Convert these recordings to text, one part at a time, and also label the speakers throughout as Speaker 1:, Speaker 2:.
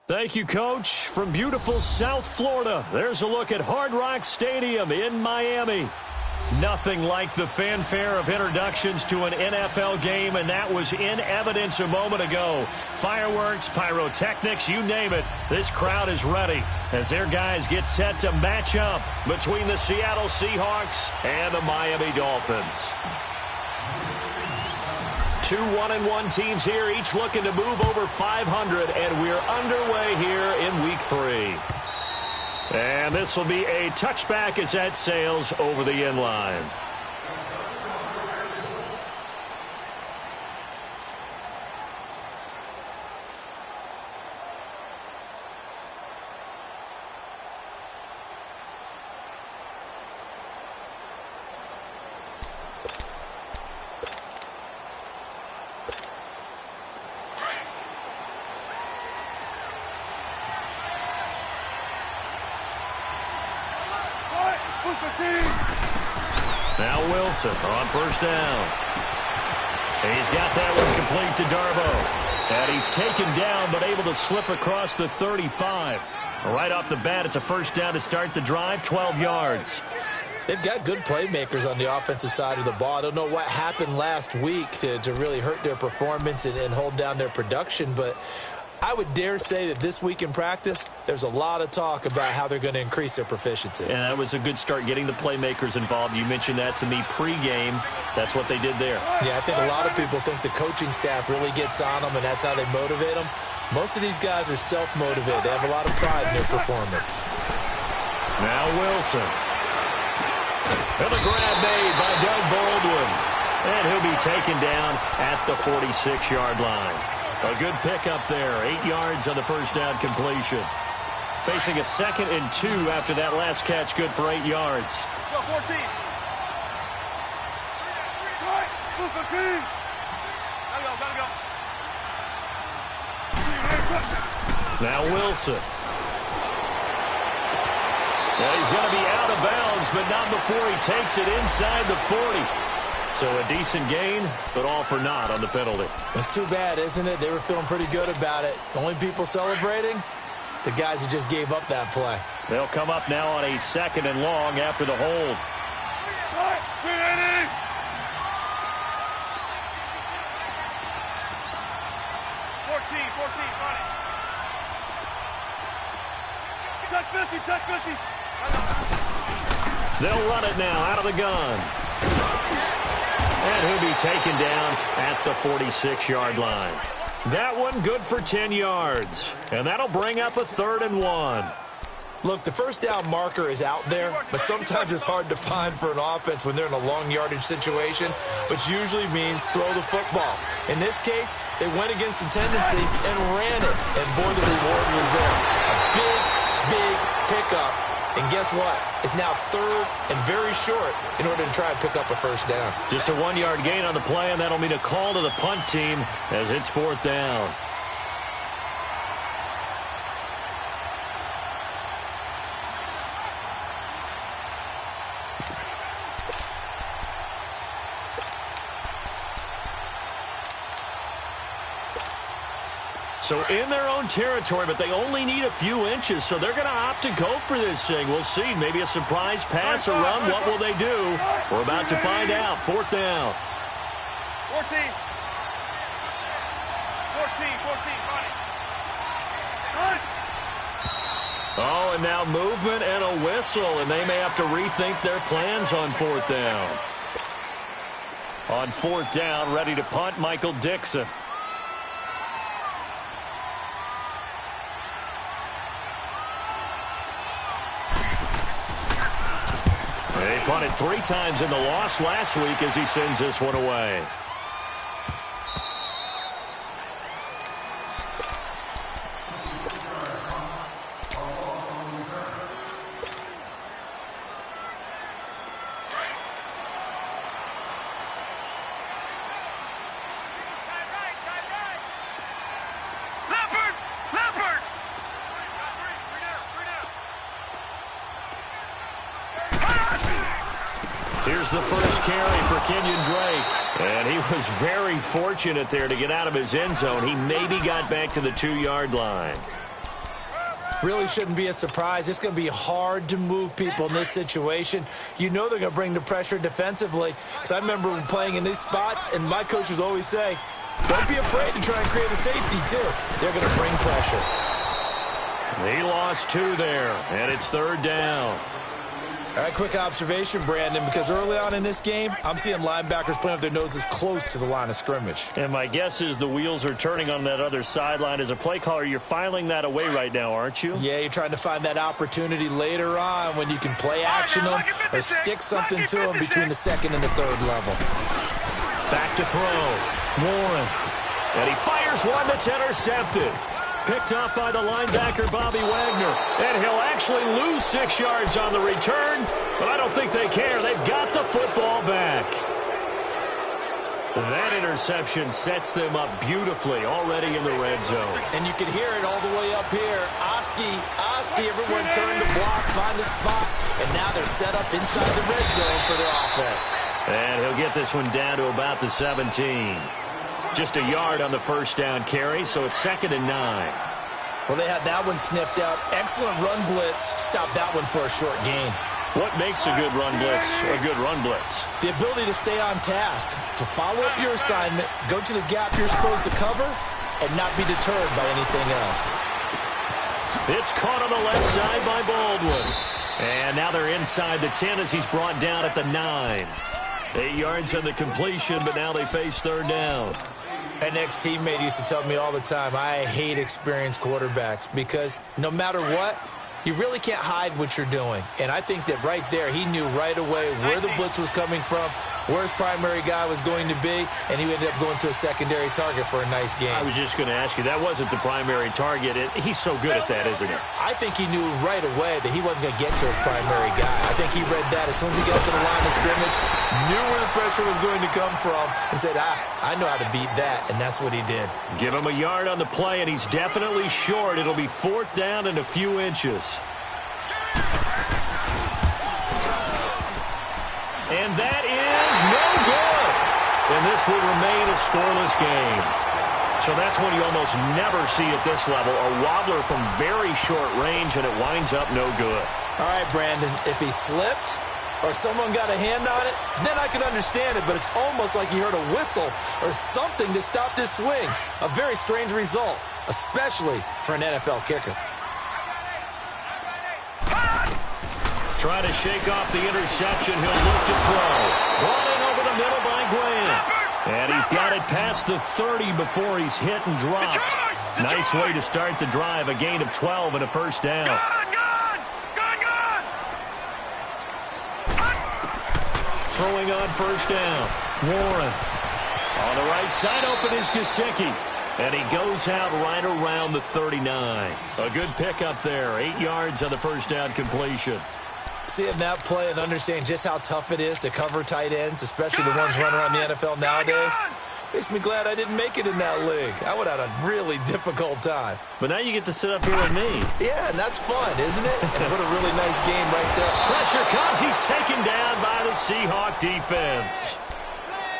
Speaker 1: Thank you, Coach. From beautiful South Florida, there's a look at Hard Rock Stadium in Miami. Nothing like the fanfare of introductions to an NFL game, and that was in evidence a moment ago. Fireworks, pyrotechnics, you name it. This crowd is ready as their guys get set to match up between the Seattle Seahawks and the Miami Dolphins. Two 1-1 teams here, each looking to move over 500, and we're underway here in Week 3. And this will be a touchback as that sails over the end line. Now Wilson on first down. He's got that one complete to Darbo. And he's taken down but able to slip across the 35. Right off the bat, it's a first down to start the drive, 12 yards.
Speaker 2: They've got good playmakers on the offensive side of the ball. I don't know what happened last week to really hurt their performance and hold down their production, but I would dare say that this week in practice, there's a lot of talk about how they're going to increase their proficiency.
Speaker 1: And that was a good start, getting the playmakers involved. You mentioned that to me pregame. That's what they did there.
Speaker 2: Yeah, I think a lot of people think the coaching staff really gets on them, and that's how they motivate them. Most of these guys are self-motivated. They have a lot of pride in their performance.
Speaker 1: Now Wilson. And the grab made by Doug Baldwin. And he'll be taken down at the 46-yard line. A good pickup there, 8 yards on the first down completion. Facing a 2nd and 2 after that last catch, good for 8 yards.
Speaker 3: Go 14.
Speaker 1: Now Wilson. Well, he's going to be out of bounds, but not before he takes it inside the 40. So a decent gain, but all for naught on the penalty.
Speaker 2: It's too bad, isn't it? They were feeling pretty good about it. Only people celebrating, the guys who just gave up that play.
Speaker 1: They'll come up now on a 2nd and long after the hold.
Speaker 3: 14, run it. Check 50, check 50.
Speaker 1: They'll run it now out of the gun. And he'll be taken down at the 46-yard line. That one good for 10 yards. And that'll bring up a 3rd and 1.
Speaker 2: Look, the first down marker is out there, but sometimes it's hard to find for an offense when they're in a long yardage situation, which usually means throw the football. In this case, they went against the tendency and ran it. And boy, the reward was there. A big pickup. And guess what? It's now 3rd and very short in order to try and pick up a first down.
Speaker 1: Just a 1-yard gain on the play, and that'll mean a call to the punt team as it's 4th down. So in their own territory, but they only need a few inches, so they're going to opt to go for this thing. We'll see. Maybe a surprise pass or run. What will they do? We're about to find out. 4th down.
Speaker 3: 14, run it.
Speaker 1: Oh, and now movement and a whistle, and they may have to rethink their plans on 4th down. On 4th down, ready to punt, Michael Dixon. He punted 3 times in the loss last week as he sends this one away. Here's the first carry for Kenyon Drake. And he was very fortunate there to get out of his end zone. He maybe got back to the 2-yard line.
Speaker 2: Really shouldn't be a surprise. It's going to be hard to move people in this situation. You know they're going to bring the pressure defensively. So I remember playing in these spots, and my coaches always say, don't be afraid to try and create a safety, too. They're going to bring pressure.
Speaker 1: He lost 2 there, and it's 3rd down.
Speaker 2: All right, quick observation, Brandon, because early on in this game, I'm seeing linebackers playing with their noses close to the line of scrimmage.
Speaker 1: And my guess is the wheels are turning on that other sideline. As a play caller, you're filing that away right now, aren't you?
Speaker 2: Yeah, you're trying to find that opportunity later on when you can play action them or stick something to them between the 2nd and the 3rd level.
Speaker 1: Back to throw. Warren. And he fires one that's intercepted. Picked up by the linebacker, Bobby Wagner. And he'll actually lose 6 yards on the return, but I don't think they care. They've got the football back. That interception sets them up beautifully already in the red zone.
Speaker 2: And you can hear it all the way up here. Oski, everyone turned to block, find a spot, and now they're set up inside the red zone for their offense.
Speaker 1: And he'll get this one down to about the 17. Just a yard on the first down carry, so it's 2nd and 9.
Speaker 2: Well, they had that one sniffed out. Excellent run blitz. Stopped that one for a short gain.
Speaker 1: What makes a good run blitz a good run blitz?
Speaker 2: The ability to stay on task, to follow up your assignment, go to the gap you're supposed to cover, and not be deterred by anything else.
Speaker 1: It's caught on the left side by Baldwin. And now they're inside the 10 as he's brought down at the 9. 8 yards on the completion, but now they face 3rd down.
Speaker 2: An ex-teammate used to tell me all the time, I hate experienced quarterbacks because no matter what, you really can't hide what you're doing. And I think that right there, he knew right away where the blitz was coming from, where his primary guy was going to be, and he ended up going to a secondary target for a nice game.
Speaker 1: I was just going to ask you, that wasn't the primary target. He's so good at that, isn't he?
Speaker 2: I think he knew right away that he wasn't going to get to his primary guy. I think he read that as soon as he got to the line of scrimmage, knew where the pressure was going to come from, and said, I know how to beat that, and that's what he did.
Speaker 1: Give him a yard on the play, and he's definitely short. It'll be 4th down and a few inches. And that is no good. And this will remain a scoreless game. So that's one you almost never see at this level. A wobbler from very short range, and it winds up no good.
Speaker 2: All right, Brandon, if he slipped or someone got a hand on it, then I can understand it. But it's almost like he heard a whistle or something that stopped his swing. A very strange result, especially for an NFL kicker.
Speaker 1: Trying to shake off the interception. He'll look to throw. Brought in over the middle by Graham. And he's got it past the 30 before he's hit and dropped. Nice way to start the drive. A gain of 12 and a first down. Throwing on first down. Warren. On the right side open is Gesicki. And he goes out right around the 39. A good pickup there. 8 yards on the first down completion.
Speaker 2: Seeing that play and understanding just how tough it is to cover tight ends, especially the ones running around the NFL nowadays, makes me glad I didn't make it in that league. I would have had a really difficult time.
Speaker 1: But now you get to sit up here with me.
Speaker 2: Yeah, and that's fun, isn't it? And what a really nice game right there.
Speaker 1: Pressure comes. He's taken down by the Seahawk defense.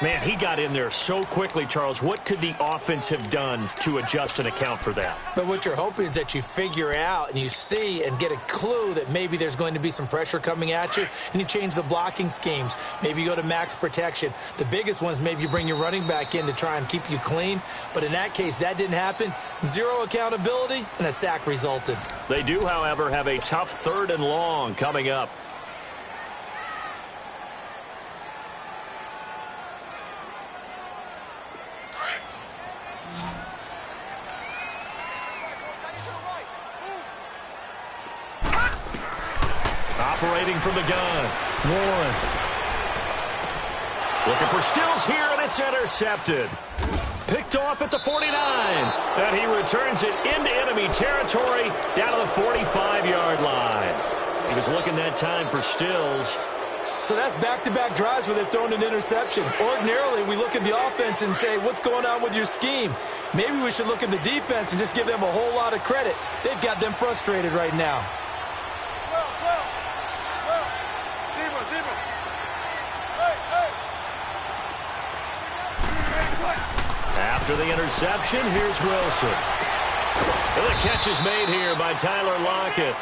Speaker 1: Man, he got in there so quickly, Charles. What could the offense have done to adjust and account for that?
Speaker 2: But what you're hoping is that you figure out and you see and get a clue that maybe there's going to be some pressure coming at you, and you change the blocking schemes. Maybe you go to max protection. The biggest one is maybe you bring your running back in to try and keep you clean. But in that case, that didn't happen. Zero accountability, and a sack resulted.
Speaker 1: They do, however, have a tough 3rd and long coming up. Operating from the gun. Warren. Looking for Stills here, and it's intercepted. Picked off at the 49. And he returns it into enemy territory down to the 45-yard line. He was looking that time for Stills.
Speaker 2: So that's back-to-back drives where they've thrown an interception. Ordinarily, we look at the offense and say, what's going on with your scheme? Maybe we should look at the defense and just give them a whole lot of credit. They've got them frustrated right now.
Speaker 1: After the interception, here's Wilson. And the catch is made here by Tyler Lockett.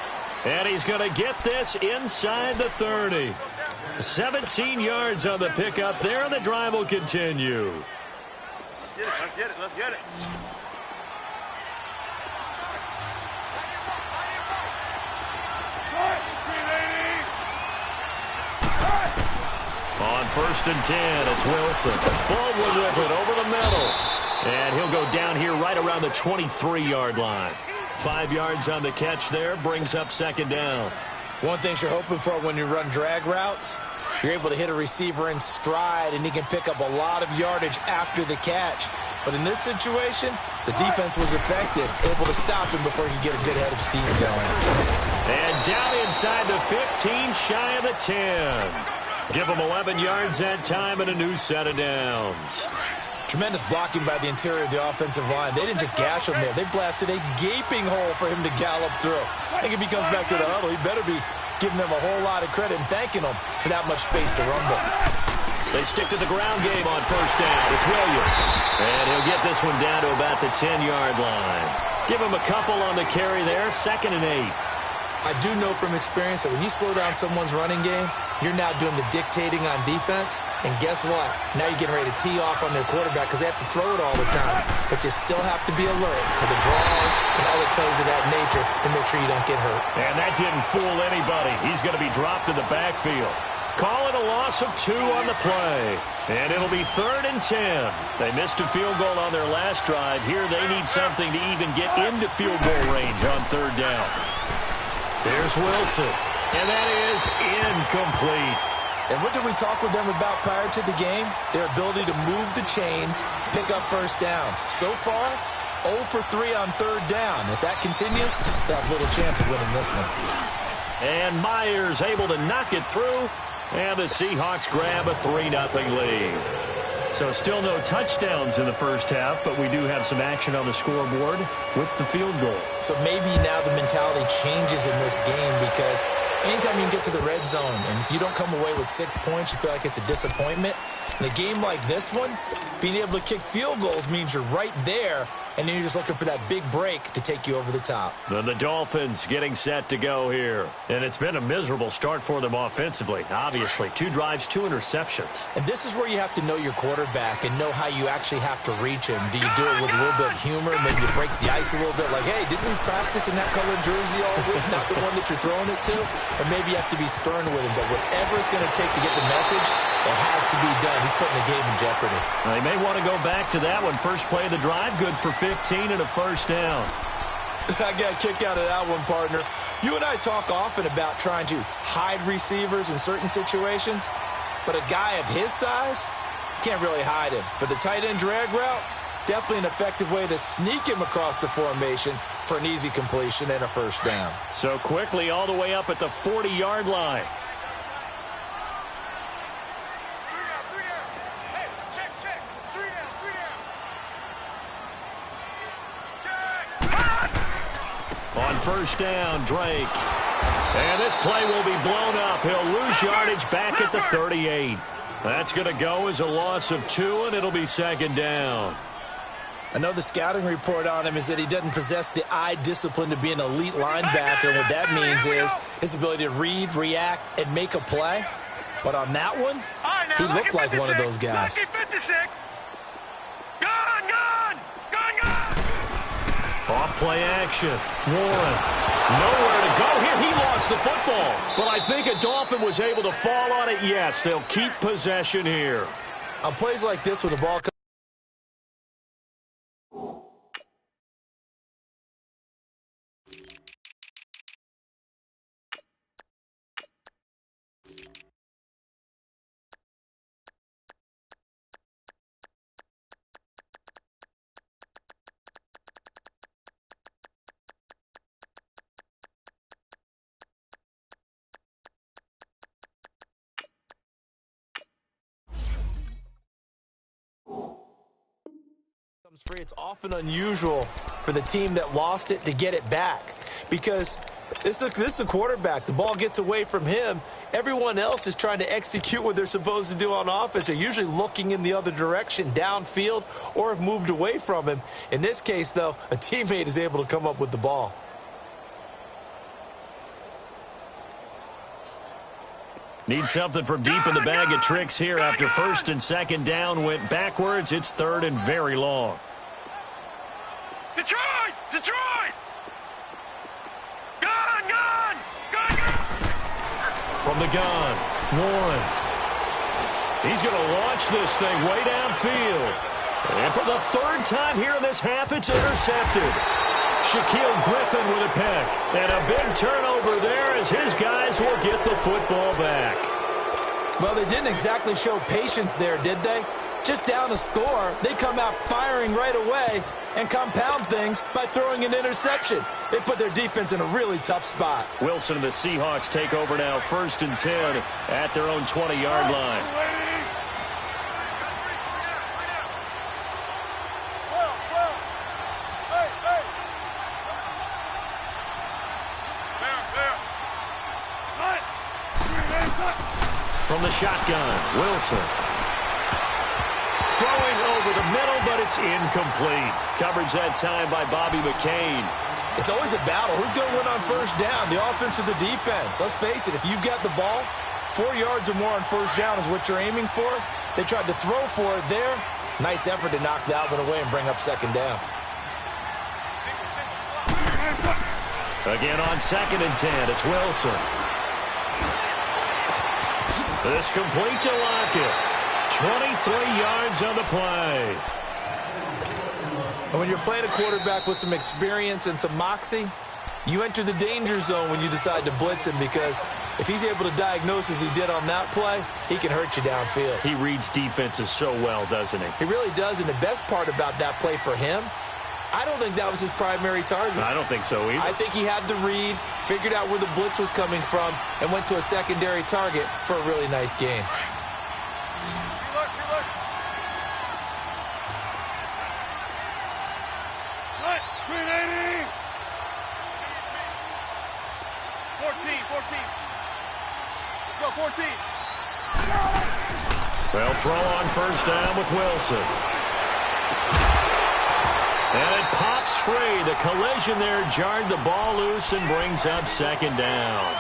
Speaker 1: And he's going to get this inside the 30. 17 yards on the pickup there, and the drive will continue.
Speaker 3: Let's get it, let's get it, let's get it.
Speaker 1: On 1st and 10, it's Wilson. Baldwin with it over the middle. And he'll go down here right around the 23-yard line. 5 yards on the catch there, brings up 2nd down.
Speaker 2: One thing you're hoping for when you run drag routes, you're able to hit a receiver in stride, and he can pick up a lot of yardage after the catch. But in this situation, the defense was effective, able to stop him before he could get a good head of steam going.
Speaker 1: And down inside the 15, shy of the 10. Give him 11 yards that time and a new set of downs.
Speaker 2: Tremendous blocking by the interior of the offensive line. They didn't just gash him there. They blasted a gaping hole for him to gallop through. I think if he comes back to the huddle, he better be giving them a whole lot of credit and thanking them for that much space to rumble.
Speaker 1: They stick to the ground game on 1st down. It's Williams. And he'll get this one down to about the 10-yard line. Give him a couple on the carry there, 2nd and 8.
Speaker 2: I do know from experience that when you slow down someone's running game, you're now doing the dictating on defense. And guess what? Now you're getting ready to tee off on their quarterback because they have to throw it all the time. But you still have to be alert for the draws and other plays of that nature to make sure you don't get hurt.
Speaker 1: And that didn't fool anybody. He's going to be dropped in the backfield. Call it a loss of 2 on the play. And it'll be 3rd and 10. They missed a field goal on their last drive. Here they need something to even get into field goal range on 3rd down. There's Wilson, and that is incomplete.
Speaker 2: And what did we talk with them about prior to the game? Their ability to move the chains, pick up 1st downs. So far, 0 for 3 on 3rd down. If that continues, they'll have little chance of winning this one.
Speaker 1: And Myers able to knock it through, and the Seahawks grab a 3-0 lead. So still no touchdowns in the first half, but we do have some action on the scoreboard with the field goal. So
Speaker 2: maybe now the mentality changes in this game because anytime you can get to the red zone, and if you don't come away with 6 points, you feel like it's a disappointment. In a game like this one, being able to kick field goals means you're right there, and then you're just looking for that big break to take you over the top.
Speaker 1: Then the Dolphins getting set to go here. And it's been a miserable start for them offensively. Obviously, 2 drives, 2 interceptions.
Speaker 2: And this is where you have to know your quarterback and know how you actually have to reach him. Do you do it with a little bit of humor? Maybe you break the ice a little bit like, hey, didn't we practice in that colored jersey all week? Not the one that you're throwing it to? Or maybe you have to be stern with him. But whatever it's going to take to get the message, it has to be done. He's putting the game in jeopardy.
Speaker 1: Now, they may want to go back to that one. First play of the drive, good for 15 and a 1st down.
Speaker 2: I got a kick out of that one, partner. You and I talk often about trying to hide receivers in certain situations, but a guy of his size can't really hide him. But the tight end drag route, definitely an effective way to sneak him across the formation for an easy completion and a 1st down.
Speaker 1: So quickly all the way up at the 40-yard line. On 1st down, Drake. And this play will be blown up. He'll lose yardage back at the 38. That's going to go as a loss of 2, and it'll be 2nd down.
Speaker 2: I know the scouting report on him is that he doesn't possess the eye discipline to be an elite linebacker. And what that means is his ability to read, react, and make a play. But on that one, he looked like one of those guys.
Speaker 1: Off play action. Warren. Nowhere to go here. He lost the football. But I think a Dolphin was able to fall on it. Yes, they'll keep possession here.
Speaker 2: On plays like this with the ball free, it's often unusual for the team that lost it to get it back because This is a quarterback. The ball gets away from him. Everyone else is trying to execute what they're supposed to do on offense. They're usually looking in the other direction, downfield, or have moved away from him. In this case, though, a teammate is able to come up with the ball.
Speaker 1: Need something from deep in the bag of tricks here after first and second down went backwards. It's third and very long.
Speaker 3: Detroit! Detroit! Gun!
Speaker 1: From the gun, Warren. He's going to launch this thing way downfield. And for the third time here in this half, it's intercepted. Shaquille Griffin with a pick. And a big turnover there as his guys will get the football back.
Speaker 2: Well, they didn't exactly show patience there, did they? Just down a score, they come out firing right away and compound things by throwing an interception. They put their defense in a really tough spot.
Speaker 1: Wilson and the Seahawks take over now, first and 10 at their own 20-yard line. From the shotgun, Wilson. Throwing over the middle, but it's incomplete. Coverage that time by Bobby McCain.
Speaker 2: It's always a battle. Who's going to win on first down, the offense or the defense? Let's face it, if you've got the ball, 4 yards or more on first down is what you're aiming for. They tried to throw for it there. Nice effort to knock that one away and bring up second down.
Speaker 1: Again on second and 10, it's Wilson. This complete to Lockett. 23 yards on the play.
Speaker 2: And when you're playing a quarterback with some experience and some moxie, you enter the danger zone when you decide to blitz him, because if he's able to diagnose as he did on that play, he can hurt you downfield.
Speaker 1: He reads defenses so well, doesn't he?
Speaker 2: He really does, and the best part about that play for him, I don't think that was his primary target.
Speaker 1: I don't think so either.
Speaker 2: I think he had the read, figured out where the blitz was coming from, and went to a secondary target for a really nice gain.
Speaker 1: They'll throw on first down with Wilson. And it pops free. The collision there jarred the ball loose and brings up second down.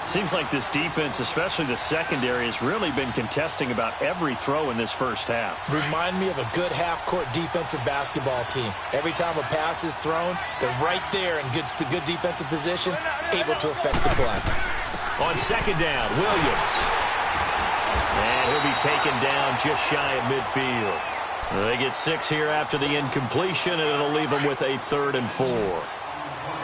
Speaker 1: Seems like this defense, especially the secondary, has really been contesting about every throw in this first half.
Speaker 2: Remind me of a good half-court defensive basketball team. Every time a pass is thrown, they're right there in good defensive position, able to affect the play.
Speaker 1: On second down, Williams. And he'll be taken down just shy of midfield. They get 6 here after the incompletion, and it'll leave them with a 3rd and 4.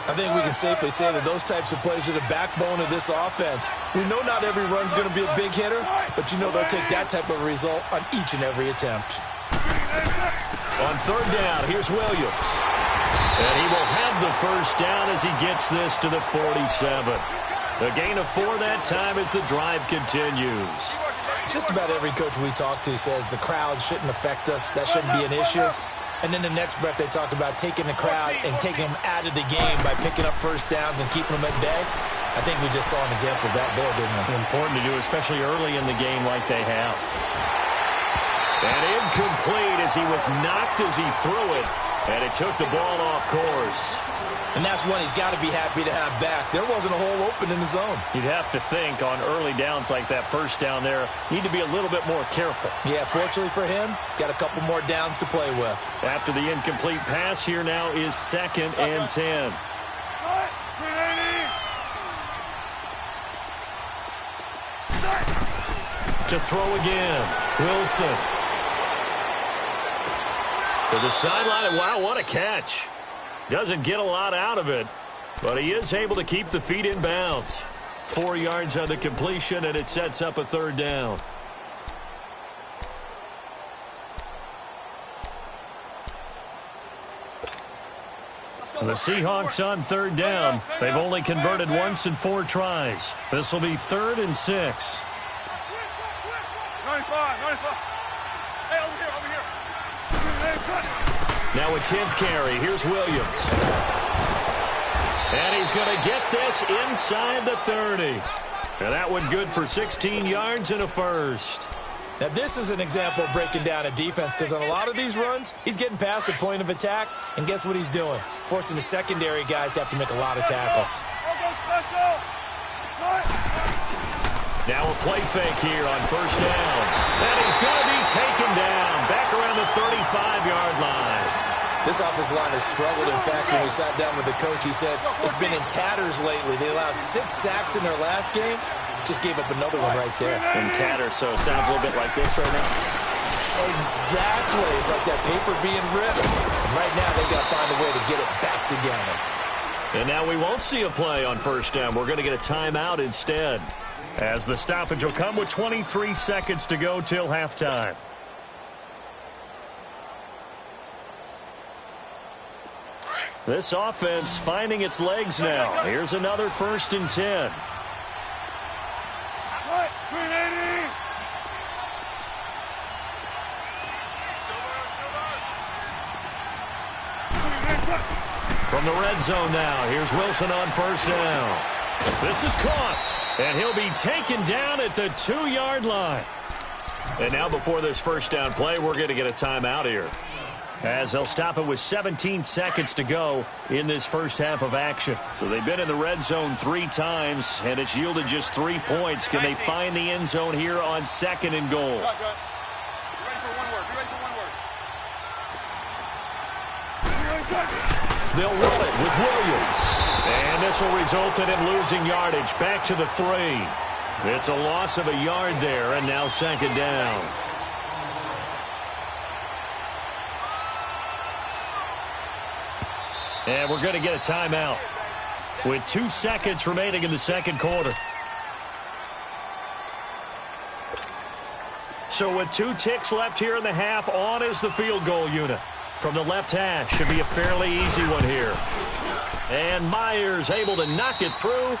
Speaker 2: I think we can safely say that those types of plays are the backbone of this offense. We know not every run's going to be a big hitter, but you know they'll take that type of result on each and every attempt.
Speaker 1: On third down, here's Williams. And he will have the first down as he gets this to the 47. A gain of 4 that time as the drive continues.
Speaker 2: Just about every coach we talk to says the crowd shouldn't affect us. That shouldn't be an issue. And then the next breath they talk about taking the crowd and taking them out of the game by picking up first downs and keeping them at bay. I think we just saw an example of that there, didn't we?
Speaker 1: Important to do, especially early in the game like they have. And incomplete as he was knocked as he threw it. And it took the ball off course.
Speaker 2: And that's one he's got to be happy to have back. There wasn't a hole open in the zone.
Speaker 1: You'd have to think on early downs like that first down there, need to be a little bit more careful.
Speaker 2: Yeah, fortunately for him, got a couple more downs to play with.
Speaker 1: After the incomplete pass, here now is 2nd and 10. To throw again, Wilson. To the sideline, and wow, what a catch. Doesn't get a lot out of it, but he is able to keep the feet in bounds. 4 yards on the completion, and it sets up a 3rd down. The Seahawks on 3rd down. They've only converted once in 4 tries. This will be 3rd and 6.
Speaker 3: 95. Hey, over here.
Speaker 1: Now a 10th carry. Here's Williams. And he's going to get this inside the 30. And that one good for 16 yards and a first.
Speaker 2: Now, this is an example of breaking down a defense because on a lot of these runs, he's getting past the point of attack, and guess what he's doing? Forcing the secondary guys to have to make a lot of tackles.
Speaker 1: Now a play fake here on first down. And he's going to be taken down back around the 35-yard line.
Speaker 2: This offensive line has struggled. In fact, when we sat down with the coach, he said it's been in tatters lately. They allowed 6 sacks in their last game. Just gave up another one right there.
Speaker 1: In tatters, so it sounds a little bit like this right now.
Speaker 2: Exactly. It's like that paper being ripped. And right now, they've got to find a way to get it back together.
Speaker 1: And now we won't see a play on first down. We're going to get a timeout instead, as the stoppage will come with 23 seconds to go till halftime. This offense finding its legs now. Here's another 1st and 10. From the red zone now, here's Wilson on first down. This is caught, and he'll be taken down at the 2-yard line. And now before this first down play, we're going to get a timeout here, as they'll stop it with 17 seconds to go in this first half of action. So they've been in the red zone 3 times, and it's yielded just 3 points. Can they find the end zone here on 2nd and goal? They'll run it with Williams. And this will result in him losing yardage back to the 3. It's a loss of a yard there, and now 2nd down. And we're going to get a timeout with 2 seconds remaining in the 2nd quarter. So with 2 ticks left here in the half, on is the field goal unit. From the left hash, should be a fairly easy one here. And Myers able to knock it through.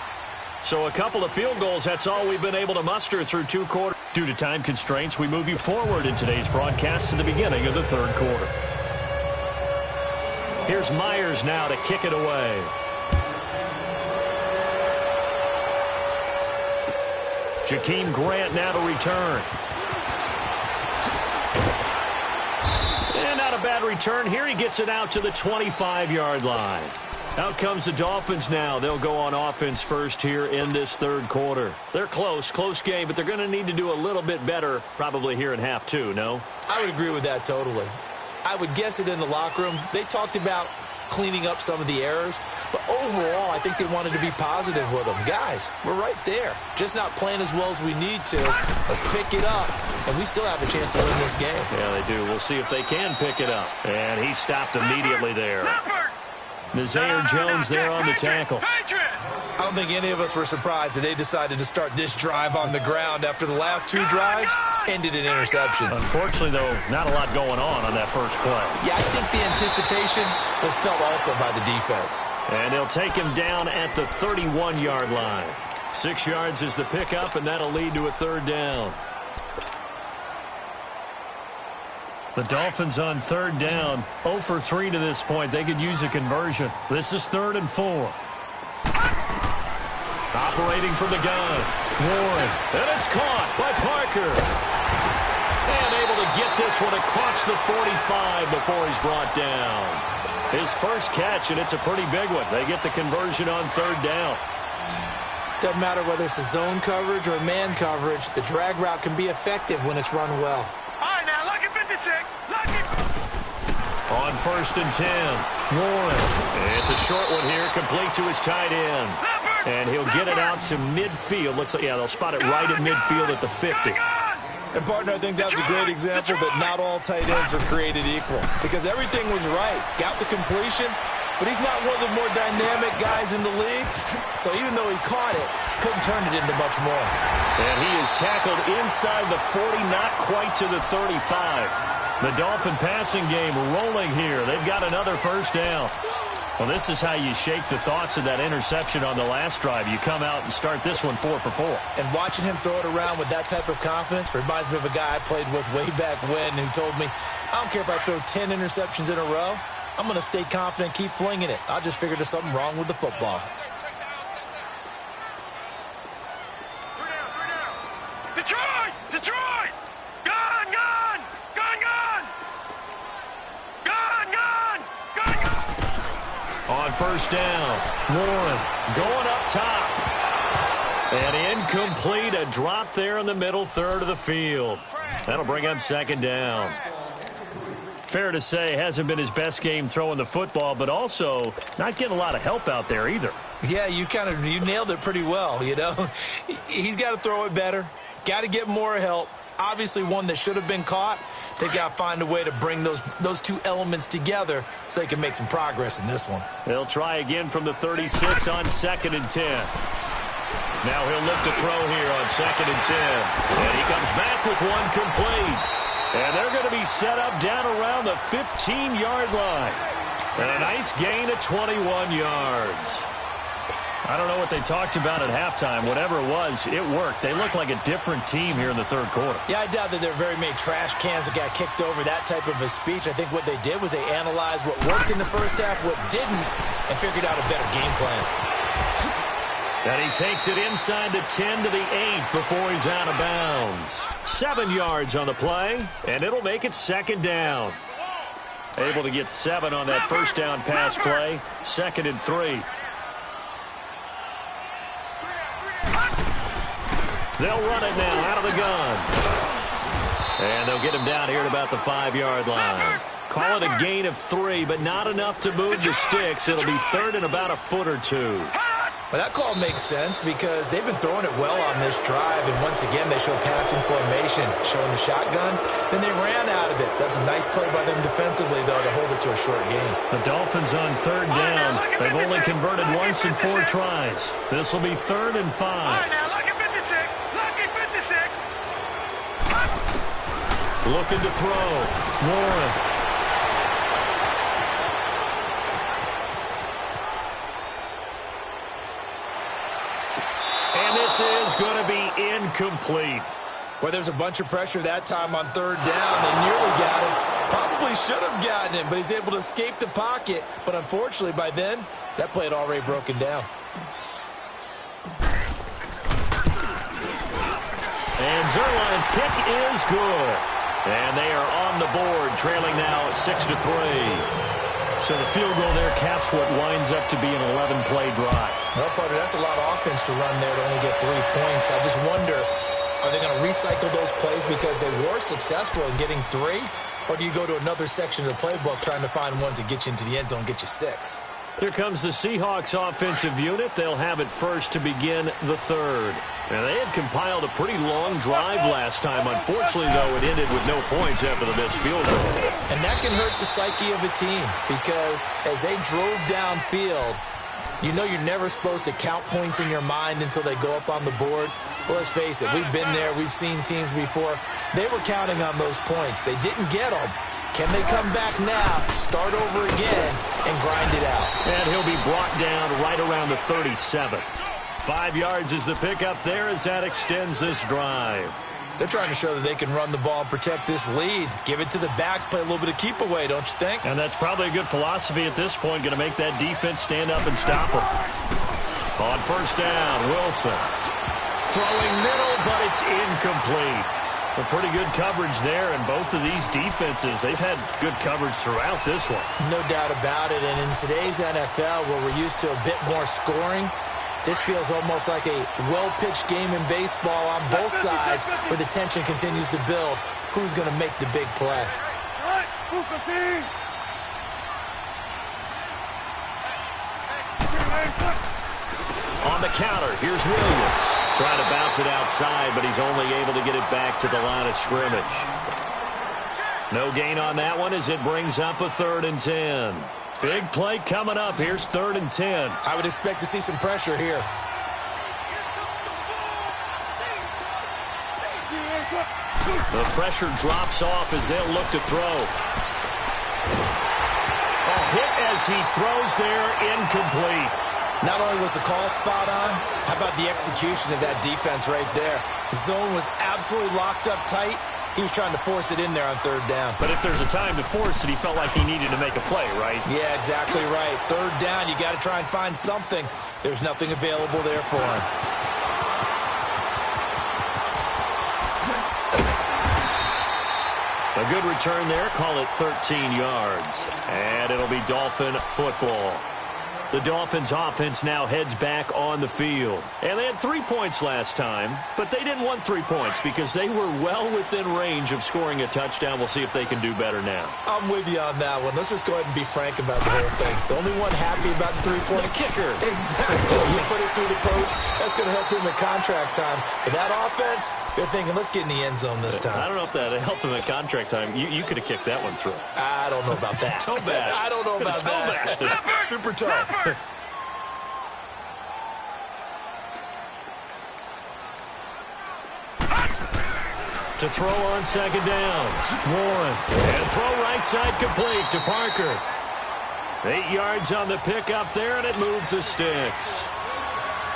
Speaker 1: So a couple of field goals, that's all we've been able to muster through 2 quarters. Due to time constraints, we move you forward in today's broadcast to the beginning of the 3rd quarter. Here's Myers now to kick it away. Jakeem Grant now to return. And not a bad return here. He gets it out to the 25-yard line. Out comes the Dolphins now. They'll go on offense first here in this 3rd quarter. They're close game, but they're going to need to do a little bit better probably here in half 2, no?
Speaker 2: I would agree with that totally. I would guess it in the locker room. They talked about cleaning up some of the errors, but overall, I think they wanted to be positive with them. Guys, we're right there. Just not playing as well as we need to. Let's pick it up, and we still have a chance to win this game.
Speaker 1: Yeah, they do. We'll see if they can pick it up. And he stopped immediately there. Nazaire Jones there on the tackle.
Speaker 2: I don't think any of us were surprised that they decided to start this drive on the ground after the last 2 drives ended in interceptions.
Speaker 1: Unfortunately, though, not a lot going on that first play.
Speaker 2: Yeah, I think the anticipation was felt also by the defense.
Speaker 1: And he'll take him down at the 31-yard line. 6 yards is the pickup, and that'll lead to a 3rd down. The Dolphins on 3rd down, 0 for 3 to this point. They could use a conversion. This is 3rd and 4. Operating from the gun, Warren, and it's caught by Parker. And able to get this one across the 45 before he's brought down. His first catch, and it's a pretty big one. They get the conversion on 3rd down.
Speaker 2: Doesn't matter whether it's a zone coverage or man coverage, the drag route can be effective when it's run well.
Speaker 1: On 1st and 10, Warren. It's a short one here, complete to his tight end. And he'll get it out to midfield. Looks like, yeah, they'll spot it right at midfield at the 50.
Speaker 2: And, partner, I think that's a great example that not all tight ends are created equal. Because everything was right. Got the completion, but he's not one of the more dynamic guys in the league. So even though he caught it, couldn't turn it into much more.
Speaker 1: And he is tackled inside the 40, not quite to the 35. The Dolphin passing game rolling here. They've got another 1st down. Well, this is how you shake the thoughts of that interception on the last drive. You come out and start this one 4 for 4.
Speaker 2: And watching him throw it around with that type of confidence reminds me of a guy I played with way back when who told me, I don't care if I throw 10 interceptions in a row. I'm going to stay confident, keep flinging it. I just figured there's something wrong with the football.
Speaker 3: Detroit! Detroit! Gone! Gone! Gone! Gone! Gone! Gone! Gone! Gone!
Speaker 1: On first down, Warren going up top. And incomplete, a drop there in the middle third of the field. That'll bring up second down. Fair to say, hasn't been his best game throwing the football, but also not getting a lot of help out there either.
Speaker 2: Yeah, you nailed it pretty well, you know. He's got to throw it better. Got to get more help. Obviously one that should have been caught. They've got to find a way to bring those two elements together so they can make some progress in this one.
Speaker 1: They'll try again from the 36 on 2nd and 10. Now he'll look to throw here on 2nd and 10. And he comes back with one complete. And they're going to be set up down around the 15-yard line. And a nice gain of 21 yards. I don't know what they talked about at halftime. Whatever it was, it worked. They look like a different team here in the third quarter.
Speaker 2: Yeah, I doubt that there are very many trash cans that got kicked over, that type of a speech. I think what they did was they analyzed what worked in the first half, what didn't, and figured out a better game plan.
Speaker 1: And he takes it inside the 10 to the 8 before he's out of bounds. 7 yards on the play, and it'll make it second down. Able to get 7 on that first down pass play. 2nd and 3. They'll run it now out of the gun. And they'll get him down here at about the 5-yard line. Call it a gain of 3, but not enough to move the sticks. It'll be third and about a foot or two.
Speaker 2: Well, that call makes sense because they've been throwing it well on this drive, and once again they show passing formation, showing the shotgun. Then they ran out of it. That's a nice play by them defensively, though, to hold it to a short game.
Speaker 1: The Dolphins on third down. They've only converted once in 4 tries. This will be 3rd and 5. Looking to throw. Warren. And this is going to be incomplete.
Speaker 2: Well, there's a bunch of pressure that time on third down. They nearly got him. Probably should have gotten him, but he's able to escape the pocket. But unfortunately, by then, that play had already broken down.
Speaker 1: And Zerline's kick is good. And they are on the board, trailing now 6-3. So the field goal there caps what winds up to be an 11-play drive.
Speaker 2: Well, partner, that's a lot of offense to run there to only get 3 points. I just wonder, are they going to recycle those plays because they were successful in getting 3? Or do you go to another section of the playbook trying to find ones that get you into the end zone and get you 6?
Speaker 1: Here comes the Seahawks offensive unit. They'll have it first to begin the third. And they had compiled a pretty long drive last time. Unfortunately, though, it ended with no points after the missed field goal.
Speaker 2: And that can hurt the psyche of a team because as they drove downfield, you know you're never supposed to count points in your mind until they go up on the board. Well, let's face it, we've been there. We've seen teams before. They were counting on those points. They didn't get them. Can they come back now, start over again, and grind it out?
Speaker 1: And he'll be brought down right around the 37. 5 yards is the pickup there as that extends this drive.
Speaker 2: They're trying to show that they can run the ball and protect this lead. Give it to the backs, play a little bit of keep away, don't you think?
Speaker 1: And that's probably a good philosophy at this point, going to make that defense stand up and stop them. On first down, Wilson. Throwing middle, but it's incomplete. A pretty good coverage there, and both of these defenses, they've had good coverage throughout this one.
Speaker 2: No doubt about it, and in today's NFL, where we're used to a bit more scoring, this feels almost like a well-pitched game in baseball on both sides where the tension continues to build. Who's going to make the big play?
Speaker 1: On the counter, here's Williams. Trying to bounce it outside, but he's only able to get it back to the line of scrimmage. No gain on that one as it brings up a 3rd and 10. Big play coming up. Here's 3rd and 10.
Speaker 2: I would expect to see some pressure here.
Speaker 1: The pressure drops off as they'll look to throw. A hit as he throws there, incomplete.
Speaker 2: Not only was the call spot on, how about the execution of that defense right there? The zone was absolutely locked up tight. He was trying to force it in there on third down.
Speaker 1: But if there's a time to force it, he felt like he needed to make a play, right?
Speaker 2: Yeah, exactly right. Third down, you got to try and find something. There's nothing available there for him.
Speaker 1: A good return there. Call it 13 yards. And it'll be Dolphin football. The Dolphins offense now heads back on the field. And they had 3 points last time, but they didn't want 3 points because they were well within range of scoring a touchdown. We'll see if they can do better now.
Speaker 2: I'm with you on that one. Let's just go ahead and be frank about the whole thing. The only one happy about the 3-point
Speaker 1: kicker.
Speaker 2: Exactly. You put it through the post. That's going to help him in contract time. But that offense, they're thinking, let's get in the end zone this time.
Speaker 1: I don't know if that helped him in contract time. You could have kicked that one through.
Speaker 2: I don't know about that.
Speaker 1: Toe bash.
Speaker 2: I don't know about that. Super toe.
Speaker 1: To throw on second down. Warren. And throw right side complete to Parker. 8 yards on the pickup there, and it moves the sticks.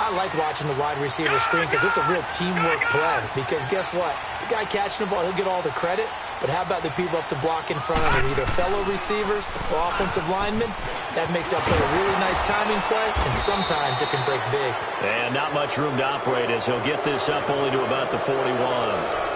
Speaker 2: I like watching the wide receiver screen because it's a real teamwork play. Because guess what? The guy catching the ball, he'll get all the credit. But how about the people up to block in front of him, either fellow receivers or offensive linemen? That makes that play a really nice timing play, and sometimes it can break big.
Speaker 1: And not much room to operate as he'll get this up only to about the 41.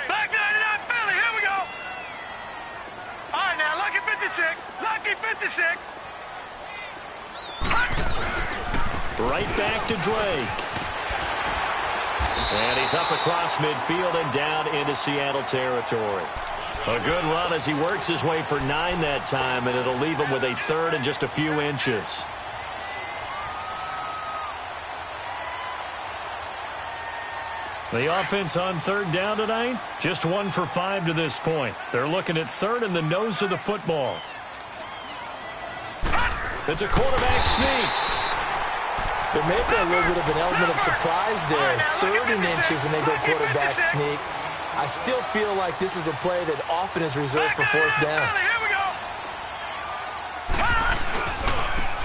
Speaker 3: Back 99 Philly, here we go. All right, now, lucky 56. Lucky 56.
Speaker 1: Right back to Drake. And he's up across midfield and down into Seattle territory. A good run as he works his way for 9 that time, and it'll leave him with a third and just a few inches. The offense on third down tonight, just 1 for 5 to this point. They're looking at third in the nose of the football. It's a quarterback sneak.
Speaker 2: There may be a little bit of an element of surprise there. 3rd and inches, and they go quarterback sneak. I still feel like this is a play that often is reserved for 4th down.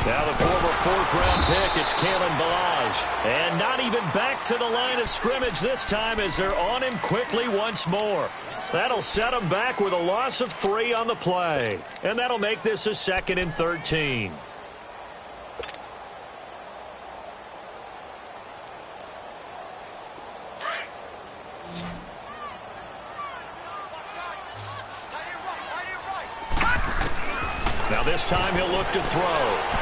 Speaker 1: Now the former 4th-round pick, it's Kalen Ballage. And not even back to the line of scrimmage this time as they're on him quickly once more. That'll set him back with a loss of 3 on the play. And that'll make this a 2nd and 13. Now this time he'll look to throw.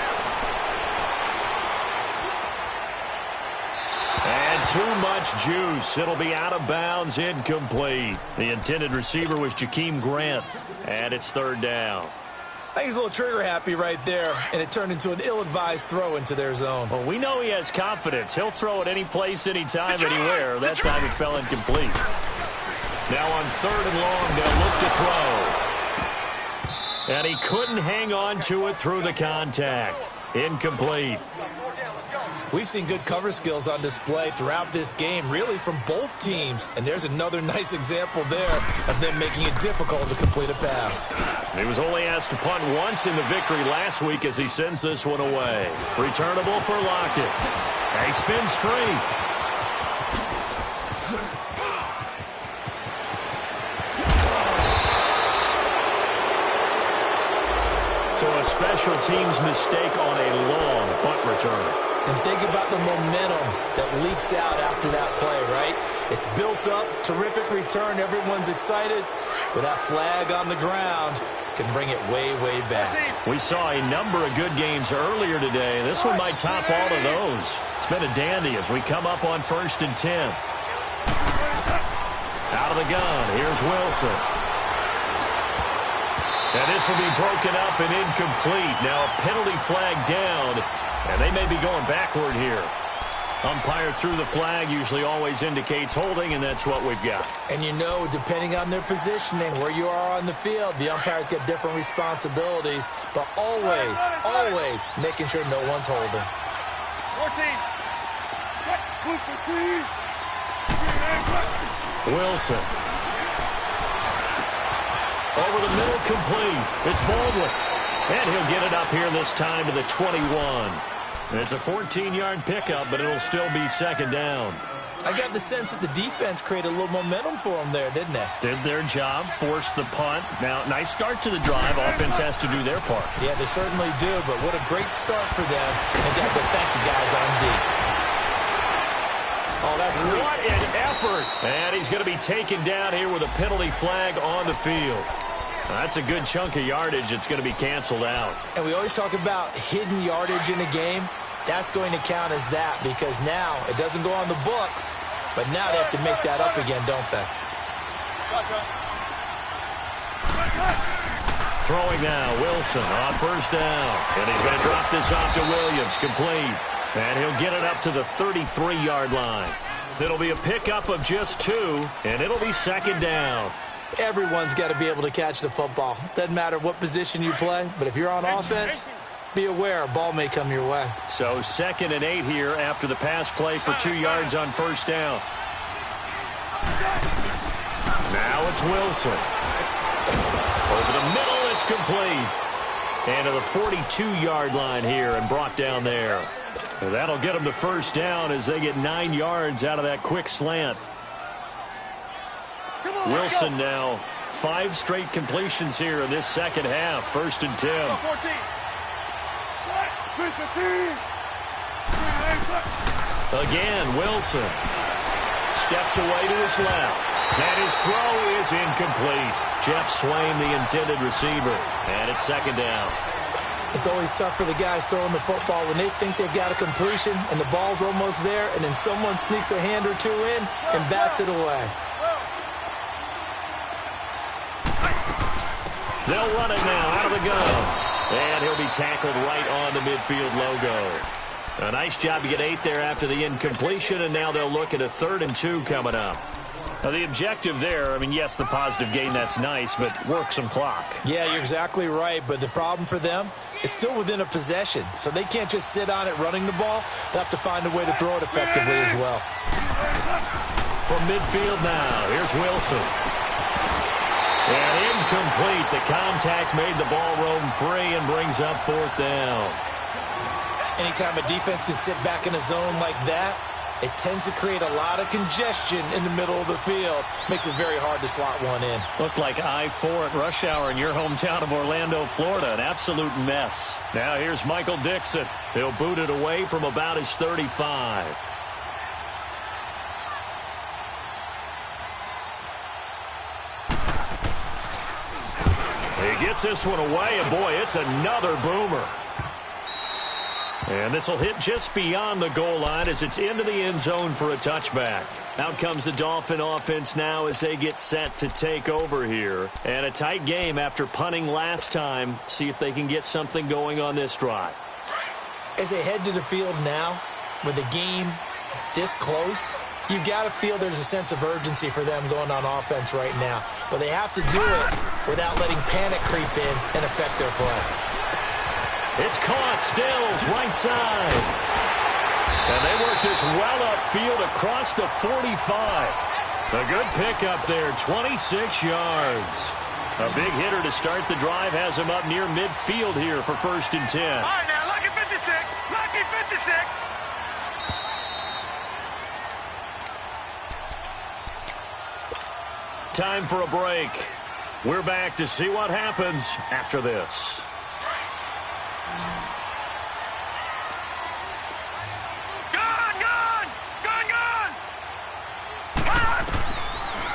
Speaker 1: And too much juice. It'll be out of bounds, incomplete. The intended receiver was Jakeem Grant. And it's 3rd down.
Speaker 2: I think he's a little trigger happy right there, and it turned into an ill-advised throw into their zone.
Speaker 1: Well, we know he has confidence. He'll throw it any place, anytime, anywhere. That time it fell incomplete. Now on 3rd and long, they'll look to throw. And he couldn't hang on to it through the contact. Incomplete.
Speaker 2: We've seen good cover skills on display throughout this game, really from both teams. And there's another nice example there of them making it difficult to complete a pass.
Speaker 1: He was only asked to punt once in the victory last week as he sends this one away. Returnable for Lockett. And he spins free. So a special teams mistake on a long punt return.
Speaker 2: And think about the momentum that leaks out after that play, right? It's built up, terrific return, everyone's excited, but that flag on the ground can bring it way, way back.
Speaker 1: We saw a number of good games earlier today. This one might top all of those. It's been a dandy as we come up on 1st and 10. Out of the gun, here's Wilson. And this will be broken up and incomplete. Now a penalty flag down, and they may be going backward here. Umpire threw the flag, usually always indicates holding, and that's what we've got.
Speaker 2: And you know, depending on their positioning, where you are on the field, the umpire's got different responsibilities, but always, always making sure no one's holding.
Speaker 3: 14.
Speaker 1: Wilson. Over the middle, complete. It's Baldwin. And he'll get it up here this time to the 21. It's a 14-yard pickup, but it'll still be second down.
Speaker 2: I got the sense that the defense created a little momentum for them there, didn't they?
Speaker 1: Did their job, forced the punt. Now, nice start to the drive. Offense has to do their part.
Speaker 2: Yeah, they certainly do, but what a great start for them. They got to thank the guys on D. Oh, that's sweet.
Speaker 1: What an effort. And he's going to be taken down here with a penalty flag on the field. That's a good chunk of yardage. It's going to be canceled out.
Speaker 2: And we always talk about hidden yardage in a game. That's going to count as that because now it doesn't go on the books, but now they have to make that up again, don't they?
Speaker 1: Throwing now, Wilson on first down. And he's going to drop this off to Williams, complete. And he'll get it up to the 33-yard line. It'll be a pickup of just 2, and it'll be second down.
Speaker 2: Everyone's got to be able to catch the football. Doesn't matter what position you play, but if you're on offense, be aware a ball may come your way.
Speaker 1: So 2nd and 8 here after the pass play for 2 yards on first down. Now it's Wilson. Over the middle, it's complete. And to the 42-yard line here and brought down there. And that'll get them to first down as they get 9 yards out of that quick slant. Wilson now 5 straight completions here in this second half. 1st and 10. Again, Wilson steps away to his left. And his throw is incomplete. Jeff Swain, the intended receiver. And it's second down.
Speaker 2: It's always tough for the guys throwing the football when they think they've got a completion and the ball's almost there, and then someone sneaks a hand or two in and bats it away.
Speaker 1: They'll run it now out of the gun. And he'll be tackled right on the midfield logo. A nice job to get 8 there after the incompletion, and now they'll look at a 3rd and 2 coming up. Now, the objective there, I mean, yes, the positive gain, that's nice, but work some clock.
Speaker 2: Yeah, you're exactly right, but the problem for them is still within a possession, so they can't just sit on it running the ball. They'll have to find a way to throw it effectively as well.
Speaker 1: From midfield now, here's Wilson. And incomplete. The contact made the ball roam free and brings up 4th down.
Speaker 2: Anytime a defense can sit back in a zone like that, it tends to create a lot of congestion in the middle of the field. Makes it very hard to slot one in.
Speaker 1: Looked like I-4 at rush hour in your hometown of Orlando, Florida. An absolute mess. Now here's Michael Dixon. He'll boot it away from about his 35. He gets this one away, and boy, it's another boomer. And this will hit just beyond the goal line as it's into the end zone for a touchback. Out comes the Dolphin offense now as they get set to take over here. And a tight game after punting last time. See if they can get something going on this drive.
Speaker 2: As they head to the field now, with the game this close, you've got to feel there's a sense of urgency for them going on offense right now. But they have to do it without letting panic creep in and affect their play.
Speaker 1: It's caught. Stills, right side. And they work this well upfield across the 45. A good pickup there, 26 yards. A big hitter to start the drive has him up near midfield here for 1st and 10.
Speaker 3: All right, now, lucky 56. Lucky 56.
Speaker 1: Time for a break. We're back to see what happens after this.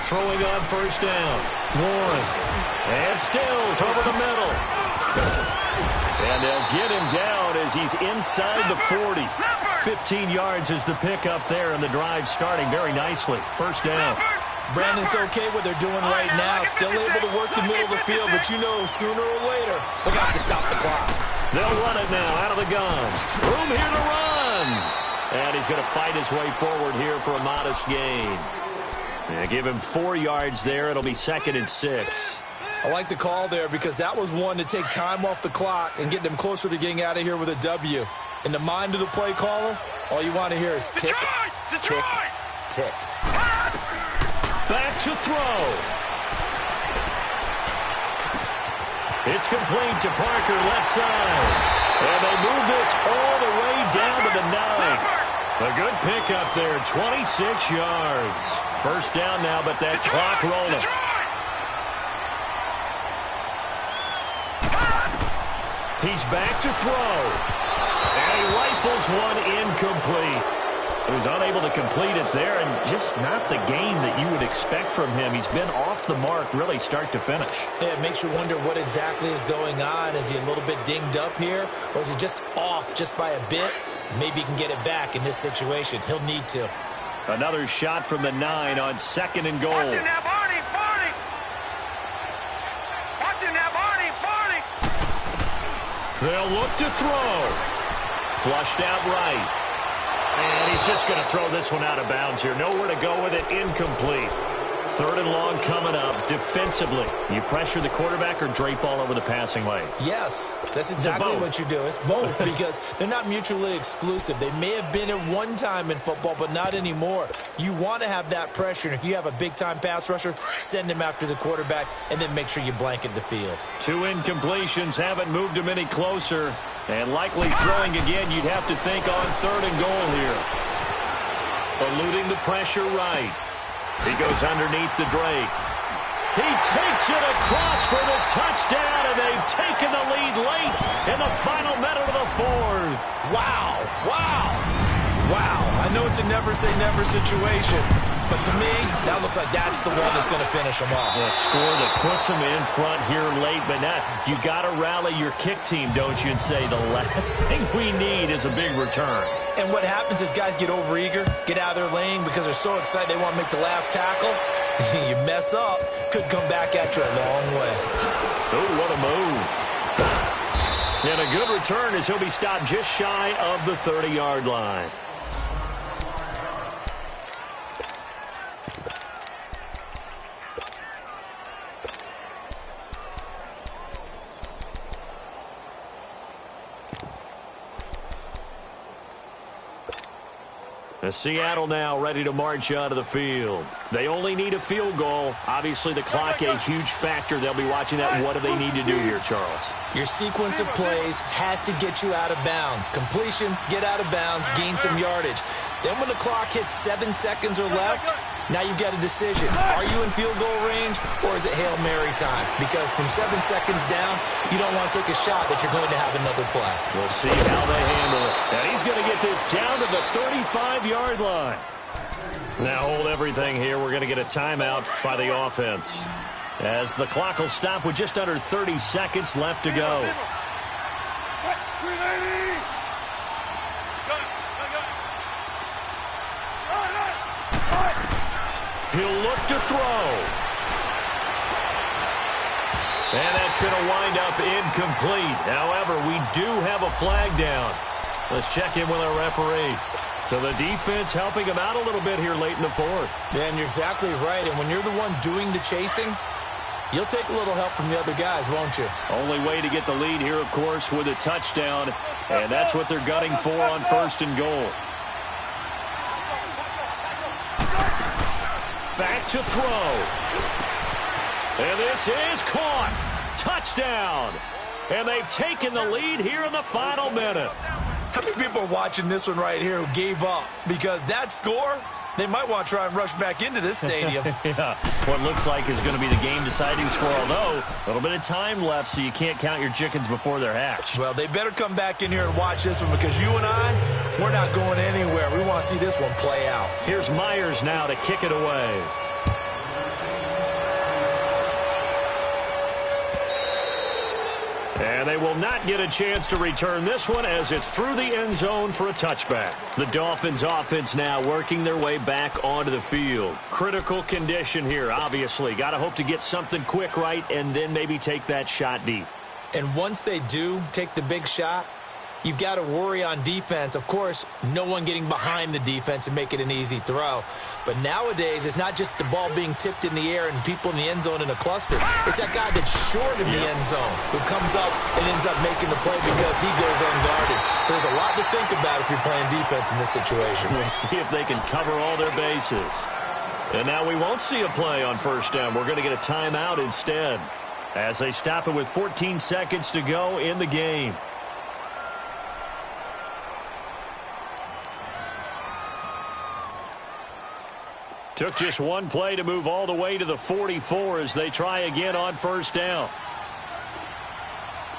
Speaker 1: Throwing on first down. Warren. And Stills over the middle. And they'll get him down as he's inside the 40. 15 yards is the pickup there, and the drive starting very nicely. First down.
Speaker 2: Brandon's okay what they're doing right now. Still able to work the middle of the field, but you know sooner or later they're going to have to stop the clock.
Speaker 1: They'll run it now out of the gun. Room here to run. And he's going to fight his way forward here for a modest gain. Yeah, give him 4 yards there. It'll be 2nd and 6.
Speaker 2: I like the call there because that was one to take time off the clock and get them closer to getting out of here with a W. In the mind of the play caller, all you want to hear is tick, tick, tick.
Speaker 1: Back to throw. It's complete to Parker, left side. And they move this all the way down to the 9. A good pickup there, 26 yards. First down now, but that clock rolling. He's back to throw. And he rifles one incomplete. So he's unable to complete it there, and just not the game that you would expect from him. He's been off the mark really start to finish.
Speaker 2: Yeah, it makes you wonder what exactly is going on. Is he a little bit dinged up here, or is he just off just by a bit? Maybe he can get it back in this situation. He'll need to.
Speaker 1: Another shot from the 9 on 2nd and goal.
Speaker 3: Watch it now, Barney, Barney. Watch it now, Barney, Barney.
Speaker 1: They'll look to throw. Flushed out right. And he's just going to throw this one out of bounds here. Nowhere to go with it. Incomplete. 3rd and long coming up. Defensively, you pressure the quarterback or drape all over the passing lane?
Speaker 2: Yes, that's exactly what you do. It's both because they're not mutually exclusive. They may have been at one time in football, but not anymore. You want to have that pressure. And if you have a big-time pass rusher, send him after the quarterback and then make sure you blanket the field. 2
Speaker 1: incompletions haven't moved him any closer. And likely throwing again, you'd have to think on 3rd and goal here. Eluding the pressure right. He goes underneath to Drake. He takes it across for the touchdown, and they've taken the lead late in the final minute of the 4th.
Speaker 2: Wow, wow, wow. I know it's a never-say-never situation, but to me, that looks like that's the one that's going to finish them off.
Speaker 1: A score that puts them in front here late, but now you got to rally your kick team, don't you, and say the last thing we need is a big return.
Speaker 2: And what happens is guys get overeager, get out of their lane because they're so excited they want to make the last tackle. You mess up, could come back at you a long way.
Speaker 1: Oh, what a move. And a good return as he'll be stopped just shy of the 30-yard line. Seattle now ready to march onto the field. They only need a field goal. Obviously, the clock a huge factor. They'll be watching that. What do they need to do here, Charles?
Speaker 2: Your sequence of plays has to get you out of bounds. Completions, get out of bounds, gain some yardage. Then when the clock hits 7 seconds or left, now you've got a decision. Are you in field goal range or is it Hail Mary time? Because from 7 seconds down, you don't want to take a shot that you're going to have another play.
Speaker 1: We'll see how they handle it. And he's going to get this down to the 35-yard line. Now hold everything here. We're going to get a timeout by the offense. As the clock will stop with just under 30 seconds left to go. He'll look to throw. And that's going to wind up incomplete. However, we do have a flag down. Let's check in with our referee. So the defense helping him out a little bit here late in the 4th.
Speaker 2: Yeah, and you're exactly right. And when you're the one doing the chasing, you'll take a little help from the other guys, won't you?
Speaker 1: Only way to get the lead here, of course, with a touchdown. And that's what they're gunning for on 1st and goal. Back to throw. And this is caught. Touchdown. And they've taken the lead here in the final minute.
Speaker 2: How many people are watching this one right here who gave up? Because that score, they might want to try and rush back into this stadium.
Speaker 1: Yeah, what looks like is going to be the game-deciding score, although a little bit of time left, so you can't count your chickens before they're hatched.
Speaker 2: Well, they better come back in here and watch this one because you and I, we're not going anywhere. We want to see this one play out.
Speaker 1: Here's Myers now to kick it away. And they will not get a chance to return this one as it's through the end zone for a touchback. The Dolphins offense now working their way back onto the field. Critical condition here, obviously. Got to hope to get something quick right and then maybe take that shot deep.
Speaker 2: And once they do take the big shot, you've got to worry on defense. Of course, no one getting behind the defense and make it an easy throw. But nowadays, it's not just the ball being tipped in the air and people in the end zone in a cluster. It's that guy that's short of the end zone who comes up and ends up making the play because he goes unguarded. So there's a lot to think about if you're playing defense in this situation.
Speaker 1: We'll see if they can cover all their bases. And now we won't see a play on first down. We're going to get a timeout instead as they stop it with 14 seconds to go in the game. Took just one play to move all the way to the 44 as they try again on first down.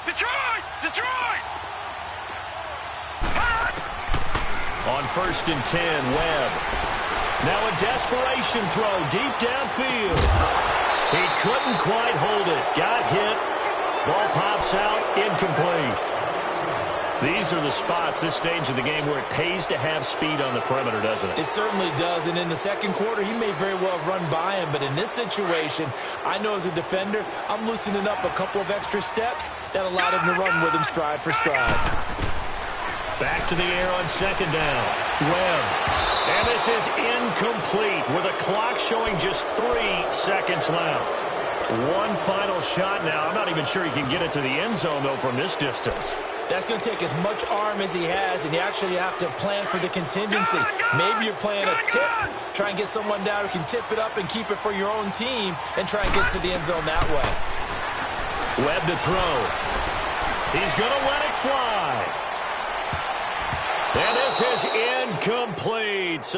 Speaker 3: Detroit! Detroit!
Speaker 1: On 1st and 10, Webb. Now a desperation throw deep downfield. He couldn't quite hold it. Got hit. Ball pops out. Incomplete. These are the spots, this stage of the game, where it pays to have speed on the perimeter, doesn't it?
Speaker 2: It certainly does, and in the second quarter, he may very well have run by him, but in this situation, I know as a defender, I'm loosening up a couple of extra steps that allowed him to run with him stride for stride.
Speaker 1: Back to the air on second down. Webb. And this is incomplete with a clock showing just 3 seconds left. One final shot now. I'm not even sure he can get it to the end zone, though, from this distance.
Speaker 2: That's going to take as much arm as he has, and you actually have to plan for the contingency. Maybe you're playing a tip, try and get someone down who can tip it up and keep it for your own team and try and get to the end zone that way.
Speaker 1: Webb to throw. He's going to let it fly. And this is incomplete.